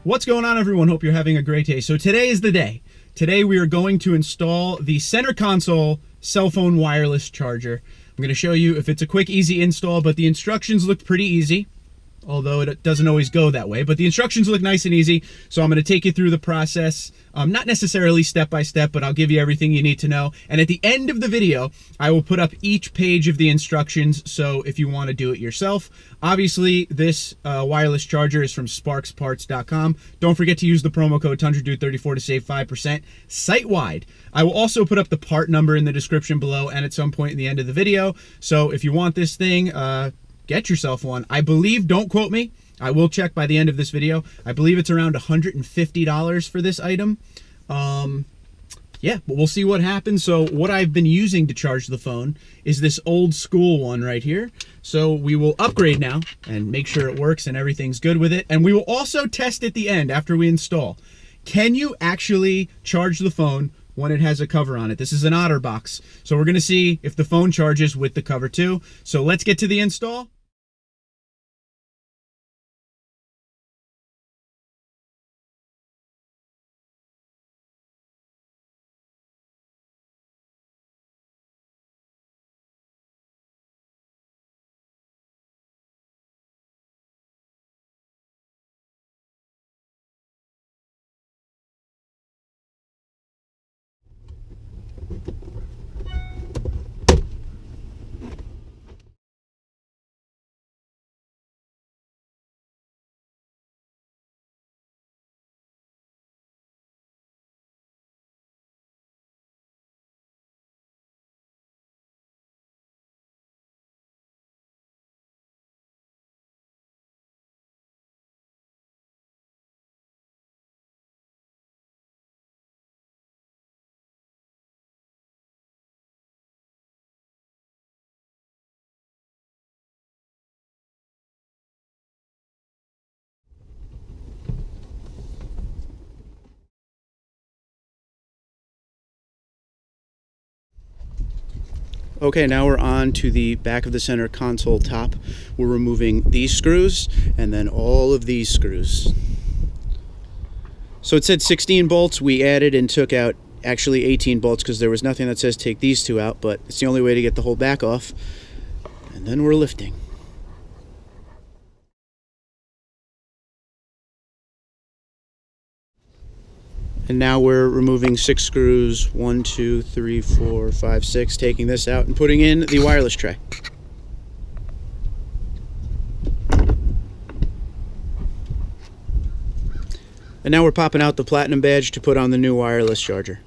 What's going on, everyone? Hope you're having a great day. So today is the day. Today we are going to install the center console cell phone wireless charger. I'm going to show you if it's a quick, easy install, but the instructions look pretty easy, although it doesn't always go that way. But the instructions look nice and easy, so I'm going to take you through the process. Not necessarily step by step, but I'll give you everything you need to know. And at the end of the video, I will put up each page of the instructions, so if you want to do it yourself. Obviously, this wireless charger is from sparksparts.com. Don't forget to use the promo code TundraDude34 to save 5% site-wide. I will also put up the part number in the description below and at some point in the end of the video. So if you want this thing, get yourself one. I believe, don't quote me, I will check by the end of this video. I believe it's around $150 for this item. Yeah, but we'll see what happens. So what I've been using to charge the phone is this old school one right here. So we will upgrade now and make sure it works and everything's good with it. And we will also test at the end after we install. Can you actually charge the phone when it has a cover on it? This is an OtterBox. So we're gonna see if the phone charges with the cover too. So let's get to the install. Okay, now we're on to the back of the center console top. We're removing these screws and then all of these screws. So it said 16 bolts. We added and took out actually 18 bolts because there was nothing that says take these two out, but it's the only way to get the whole back off. And then we're lifting. And now we're removing 6 screws, 1, 2, 3, 4, 5, 6, taking this out and putting in the wireless tray. And now we're popping out the platinum badge to put on the new wireless charger.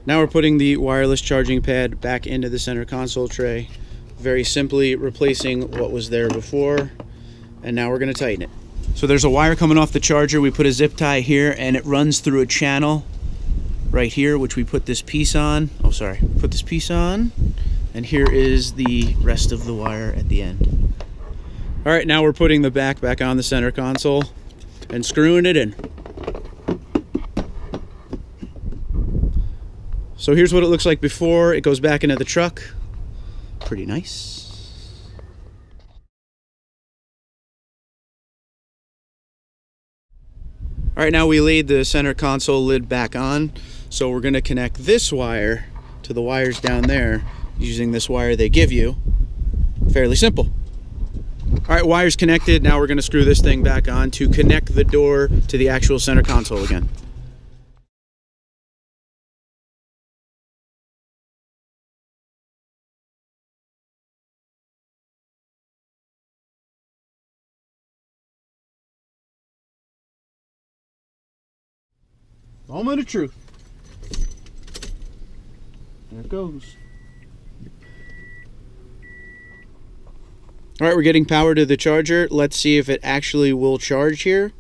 Now we're putting the wireless charging pad back into the center console tray, very simply replacing what was there before. And now we're going to tighten it. So there's a wire coming off the charger. We put a zip tie here and it runs through a channel right here, which we put this piece on. Oh, sorry. Put this piece on. And here is the rest of the wire at the end. All right, now we're putting the back on the center console and screwing it in. So here's what it looks like before it goes back into the truck. Pretty nice. All right, now we laid the center console lid back on, so we're gonna connect this wire to the wires down there using this wire they give you. Fairly simple. All right, wires connected. Now we're gonna screw this thing back on to connect the door to the actual center console again. Moment of truth. There it goes. All right, we're getting power to the charger. Let's see if it actually will charge here.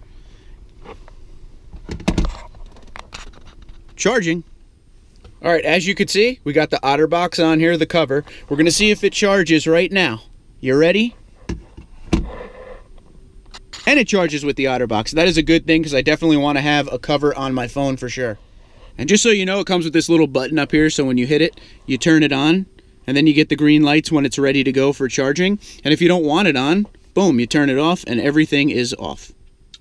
Charging. All right, as you can see, we got the OtterBox on here, the cover. We're gonna see if it charges right now. You ready? And it charges with the OtterBox. That is a good thing because I definitely want to have a cover on my phone for sure. And just so you know, it comes with this little button up here, so when you hit it, you turn it on, and then you get the green lights when it's ready to go for charging. And if you don't want it on, boom, you turn it off and everything is off.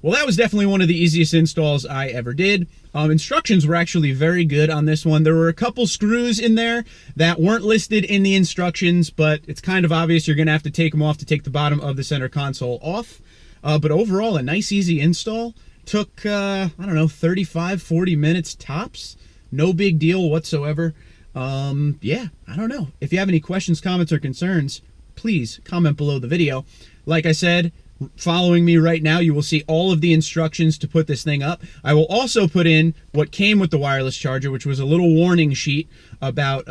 Well, that was definitely one of the easiest installs I ever did. Instructions were actually very good on this one. There were a couple screws in there that weren't listed in the instructions, but it's kind of obvious you're going to have to take them off to take the bottom of the center console off. But overall, a nice, easy install. Took, I don't know, 35, 40 minutes tops. No big deal whatsoever. Yeah, I don't know. If you have any questions, comments, or concerns, please comment below the video. Like I said, following me right now, you will see all of the instructions to put this thing up. I will also put in what came with the wireless charger, which was a little warning sheet about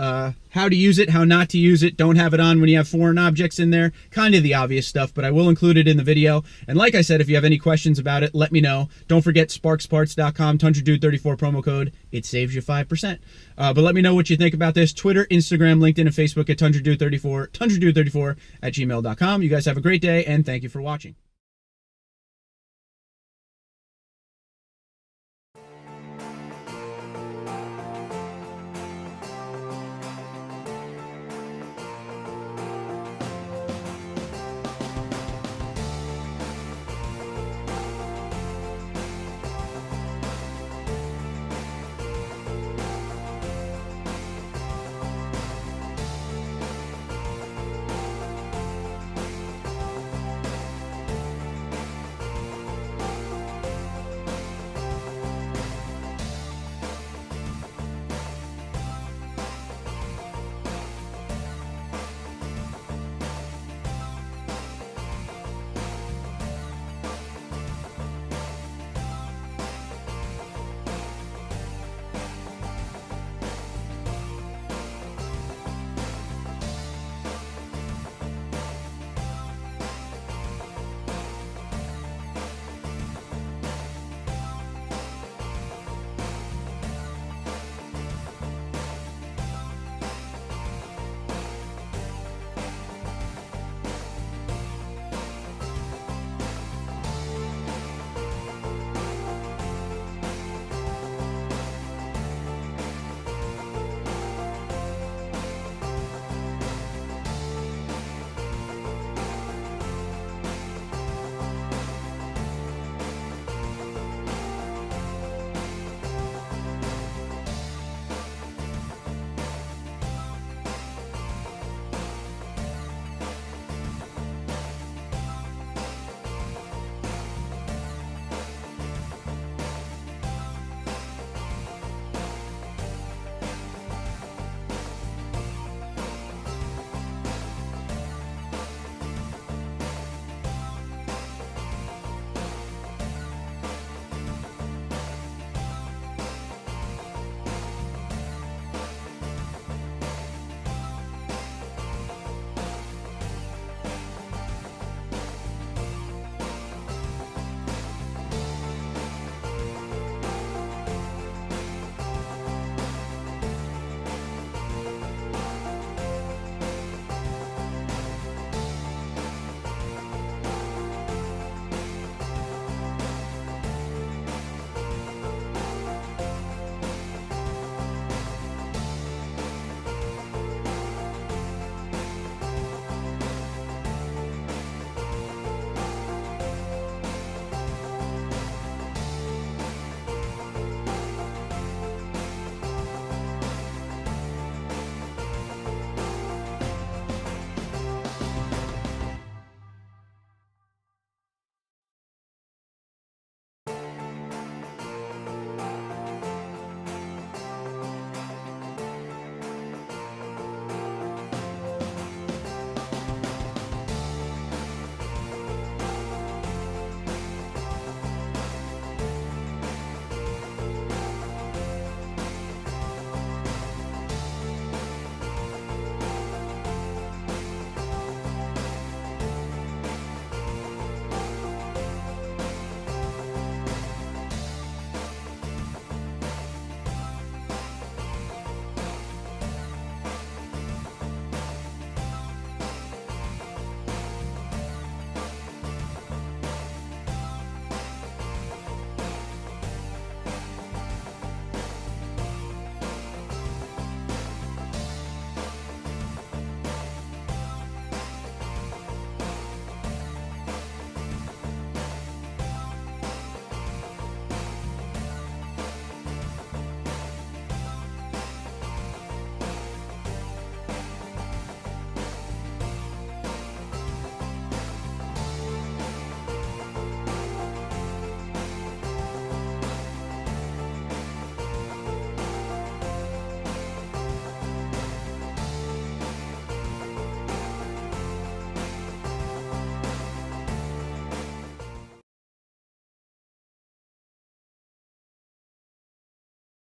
how to use it, how not to use it. Don't have it on when you have foreign objects in there. Kind of the obvious stuff, but I will include it in the video. And like I said, if you have any questions about it, let me know. Don't forget sparksparts.com, TundraDude34 promo code. It saves you 5%. But let me know what you think about this. Twitter, Instagram, LinkedIn, and Facebook at TundraDude34, TundraDude34 at gmail.com. You guys have a great day, and thank you for watching.